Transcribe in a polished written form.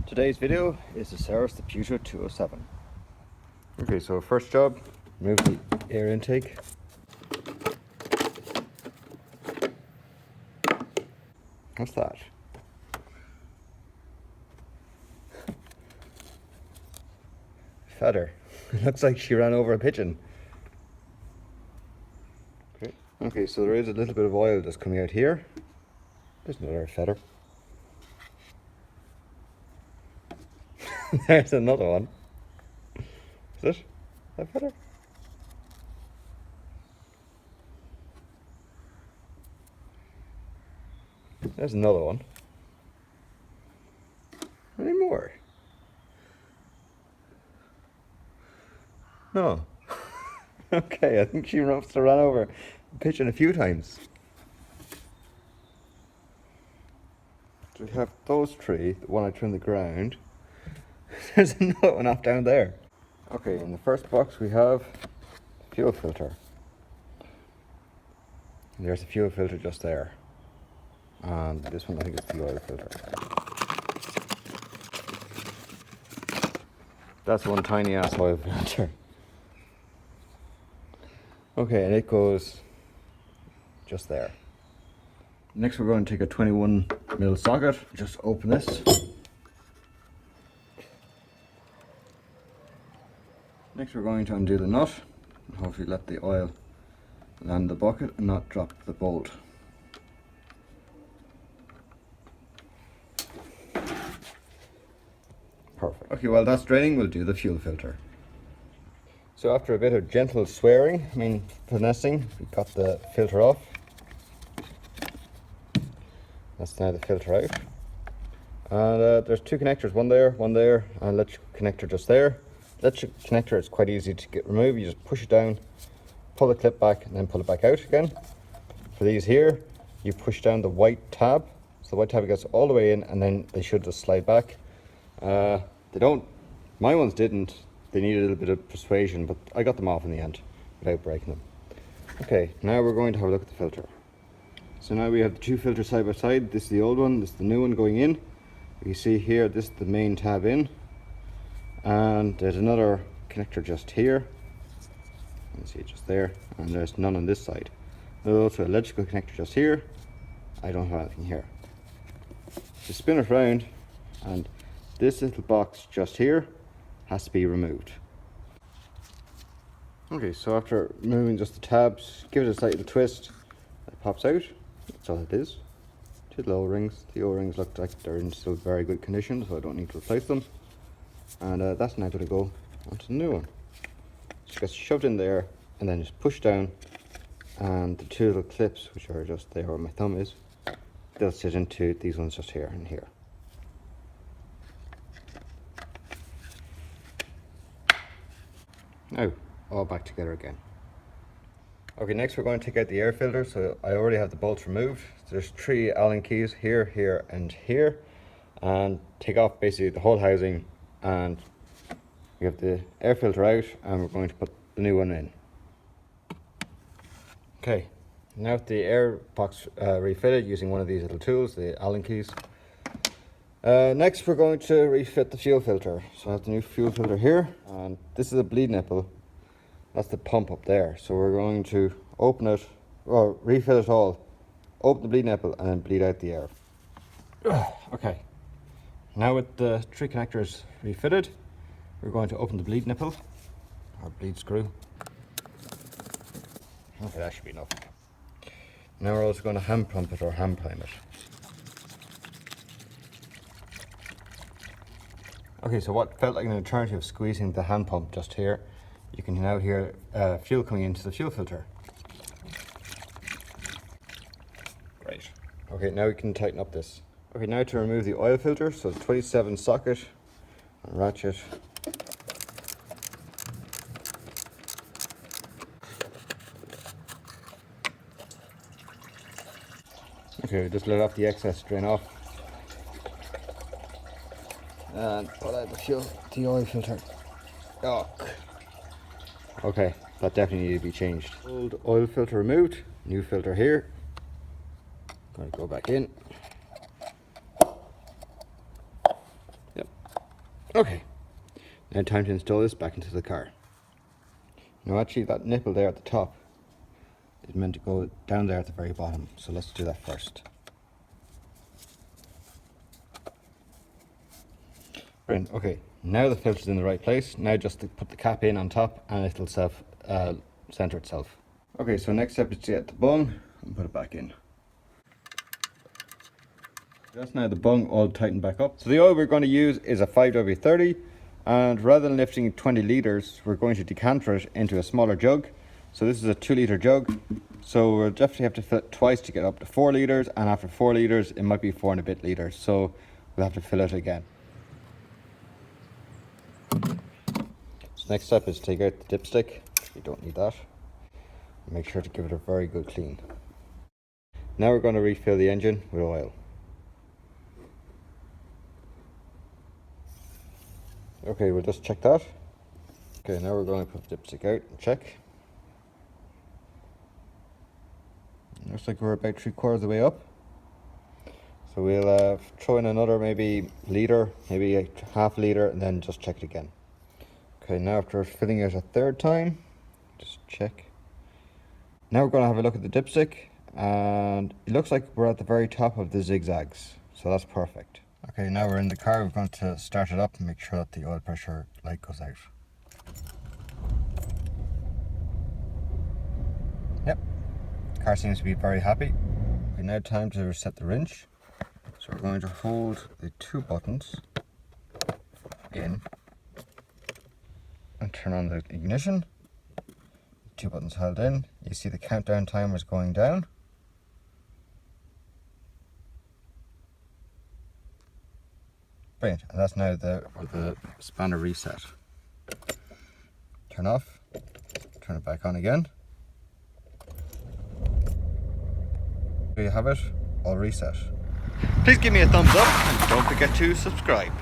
Today's video is to service the Peugeot 207. Okay, so first job, remove the air intake. What's that? Feather. It looks like she ran over a pigeon. Okay, so there is a little bit of oil that's coming out here. There's another feather. There's another one. Is it? That feather? There's another one. Any more? No. Okay, I think she must have ran over a pigeon a few times. So we have those three, the one I trimmed the ground. There's another one off down there. Okay, in the first box we have fuel filter. And there's a fuel filter just there. And this one I think is the oil filter. That's one tiny ass oil filter. Okay, and it goes just there. Next we're going to take a 21mm socket, just open this. Next we're going to undo the nut and hopefully let the oil land the bucket and not drop the bolt. Perfect. Okay, while that's draining, we'll do the fuel filter. So after a bit of gentle swearing, finessing, we got the filter off. That's now the filter out. And there's two connectors, one there, and electric connector just there. Electric connector is quite easy to get removed. You just push it down, pull the clip back, and then pull it back out again. For these here, you push down the white tab. So the white tab gets all the way in, and then they should just slide back. They don't, my ones didn't. They needed a little bit of persuasion, but I got them off in the end without breaking them. Okay, now we're going to have a look at the filter. So now we have the two filters side by side. This is the old one, this is the new one going in. You see here, this is the main tab in. And there's another connector just here. You can see it just there, and there's none on this side. There's also an electrical connector just here. I don't have anything here. Just spin it around, and this little box just here has to be removed. Okay, so after removing just the tabs, give it a slight little twist. It pops out. That's all it is. Two little O-rings. The O-rings look like they're in still very good condition, so I don't need to replace them. And that's now going to go onto the new one. Just gets shoved in there and then just pushed down, and the two little clips, which are just there where my thumb is, they'll sit into these ones just here and here. Now, all back together again. Okay, next we're going to take out the air filter. So I already have the bolts removed. There's three Allen keys here, here, and here. And take off basically the whole housing, and we have the air filter out, and we're going to put the new one in. Okay, now with the air box refitted using one of these little tools, the Allen keys. Next we're going to refit the fuel filter. So I have the new fuel filter here, and this is a bleed nipple. That's the pump up there. So we're going to open it, or refill it all, open the bleed nipple, and then bleed out the air. Okay, now with the three connectors refitted, we're going to open the bleed nipple, or bleed screw. Okay, that should be enough. Now we're also going to hand pump it, or hand prime it. Okay, so what felt like an eternity of squeezing the hand pump just here, you can now hear fuel coming into the fuel filter. Great. Okay, now we can tighten up this. Okay, now to remove the oil filter, so the 27 socket and ratchet. Okay, just let off the excess, drain off. And pull out the oil filter. Oh. Okay, that definitely needed to be changed. Old oil filter removed, new filter here. Going to go back in. Yep, Okay, now time to install this back into the car. Now actually that nipple there at the top is meant to go down there at the very bottom, so let's do that first. Brilliant. Okay, now the filter's in the right place. Now just to put the cap in on top and it'll center itself. Okay, so next step is to get the bung and put it back in. That's now the bung all tightened back up. So the oil we're going to use is a 5W30, and rather than lifting 20 litres, we're going to decanter it into a smaller jug. So this is a 2-litre jug, so we'll definitely have to fill it twice to get up to 4 litres, and after 4 litres it might be 4 and a bit litres, so we'll have to fill it again. So next step is to take out the dipstick. You don't need that. Make sure to give it a very good clean. Now we're going to refill the engine with oil. Okay, we'll just check that. Okay, now we're going to put the dipstick out and check. Looks like we're about 3/4 of the way up. So we'll throw in another maybe litre, maybe a half litre, and then just check it again. Okay, now after filling it a third time, just check. Now we're going to have a look at the dipstick, and it looks like we're at the very top of the zigzags, so that's perfect. Okay, now we're in the car. We're going to start it up and make sure that the oil pressure light goes out. Yep, the car seems to be very happy. Okay, now time to reset the wrench. So we're going to hold the 2 buttons in and turn on the ignition. 2 buttons held in. You see the countdown timer is going down. Brilliant, and that's now the spanner reset. Turn off, turn it back on again. There you have it, all reset. Please give me a thumbs up and don't forget to subscribe.